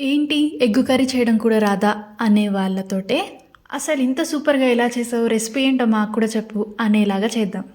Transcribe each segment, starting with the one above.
ఏంటి egg curry చేయడం కూడా రాదా అనే వాళ్ళతోటే అసలు ఇంత సూపర్గా ఎలా చేసావు, రెసిపీ ఏంటో మాకు కూడా చెప్పు అనేలాగా చేద్దాం.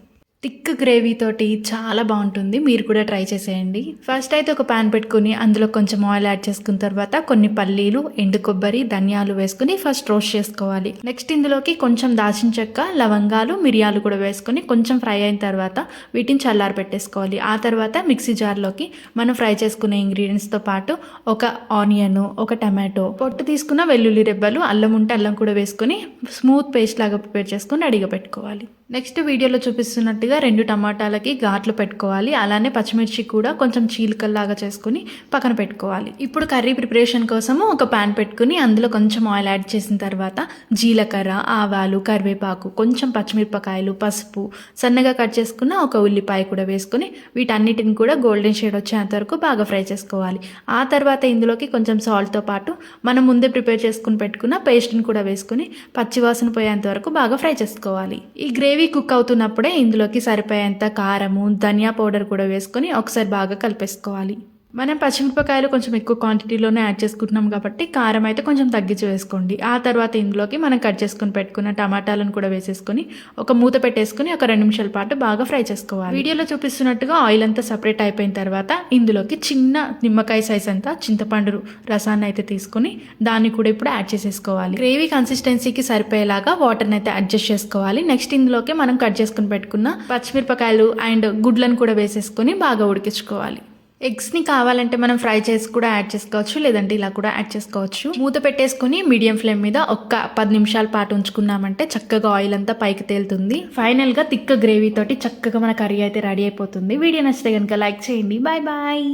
థిక్ గ్రేవీ తోటి చాలా బాగుంటుంది, మీరు కూడా ట్రై చేసేయండి. ఫస్ట్ అయితే ఒక ప్యాన్ పెట్టుకుని అందులో కొంచెం ఆయిల్ యాడ్ చేసుకున్న తర్వాత కొన్ని పల్లీలు, ఎండు కొబ్బరి, ధనియాలు వేసుకుని ఫస్ట్ రోస్ట్ చేసుకోవాలి. నెక్స్ట్ ఇందులోకి కొంచెం దాల్చిన చెక్క, లవంగాలు, మిరియాలు కూడా వేసుకొని కొంచెం ఫ్రై అయిన తర్వాత వీటిని చల్లారి పెట్టేసుకోవాలి. ఆ తర్వాత మిక్సీ జార్లోకి మనం ఫ్రై చేసుకునే ఇంగ్రీడియంట్స్తో పాటు ఒక ఆనియన్, ఒక టమాటో, పొట్టు తీసుకున్న వెల్లుల్లి రెబ్బలు, అల్లం ఉంటే అల్లం కూడా వేసుకొని స్మూత్ పేస్ట్ లాగా ప్రిపేర్ చేసుకొని రెడీగా పెట్టుకోవాలి. నెక్స్ట్ వీడియోలో చూపిస్తున్నట్టుగా 2 టమాటాలకి ఘాట్లు పెట్టుకోవాలి. అలానే పచ్చిమిర్చి కూడా కొంచెం చీలికల్లాగా చేసుకుని పక్కన పెట్టుకోవాలి. ఇప్పుడు కర్రీ ప్రిపరేషన్ కోసము ఒక ప్యాన్ పెట్టుకుని అందులో కొంచెం ఆయిల్ యాడ్ చేసిన తర్వాత జీలకర్ర, ఆవాలు, కరివేపాకు, కొంచెం పచ్చిమిరపకాయలు, పసుపు, సన్నగా కట్ చేసుకున్న ఒక ఉల్లిపాయ కూడా వేసుకుని వీటన్నిటిని కూడా గోల్డెన్ షేడ్ వచ్చేంత వరకు బాగా ఫ్రై చేసుకోవాలి. ఆ తర్వాత ఇందులోకి కొంచెం సాల్ట్తో పాటు మనం ముందే ప్రిపేర్ చేసుకుని పెట్టుకున్న పేస్ట్ని కూడా వేసుకుని పచ్చివాసన పోయేంత వరకు బాగా ఫ్రై చేసుకోవాలి. ఈ గ్రేవీ కుక్ అవుతున్నప్పుడే ఇందులోకి సరిపోయేంత కారము, ధనియా పౌడర్ కూడా వేసుకొని ఒకసారి బాగా కలిపేసుకోవాలి. మనం పచ్చిమిరపకాయలు కొంచెం ఎక్కువ క్వాంటిటీలోనే యాడ్ చేసుకుంటున్నాం కాబట్టి కారం అయితే కొంచెం తగ్గించి వేసుకోండి. ఆ తర్వాత ఇందులోకి మనం కట్ చేసుకుని పెట్టుకున్న టమాటాలను కూడా వేసేసుకొని ఒక మూత పెట్టేసుకుని ఒక 2 నిమిషాల పాటు బాగా ఫ్రై చేసుకోవాలి. వీడియోలో చూపిస్తున్నట్టుగా ఆయిల్ అంతా సపరేట్ అయిపోయిన తర్వాత ఇందులోకి చిన్న నిమ్మకాయ సైజ్ అంతా చింతపండు రసాన్ని అయితే తీసుకొని దాన్ని కూడా ఇప్పుడు యాడ్ చేసేసుకోవాలి. గ్రేవీ కన్సిస్టెన్సీకి సరిపోయేలాగా వాటర్ని అయితే అడ్జస్ట్ చేసుకోవాలి. నెక్స్ట్ ఇందులోకి మనం కట్ చేసుకుని పెట్టుకున్న పచ్చిమిరపకాయలు అండ్ గుడ్లను కూడా వేసేసుకొని బాగా ఉడికించుకోవాలి. ఎగ్స్ని కావాలంటే మనం ఫ్రై చేసి కూడా యాడ్ చేసుకోవచ్చు, లేదంటే ఇలా కూడా యాడ్ చేసుకోవచ్చు. మూత పెట్టేసుకుని మీడియం ఫ్లేమ్ మీద ఒక్క 10 నిమిషాల పాటు ఉంచుకున్నామంటే చక్కగా ఆయిల్ అంతా పైకి తేలుతుంది. ఫైనల్గా థిక్ గ్రేవీ తోటి చక్కగా మన కర్రీ అయితే రెడీ అయిపోతుంది. వీడియో నచ్చితే కనుక లైక్ చేయండి. Bye bye.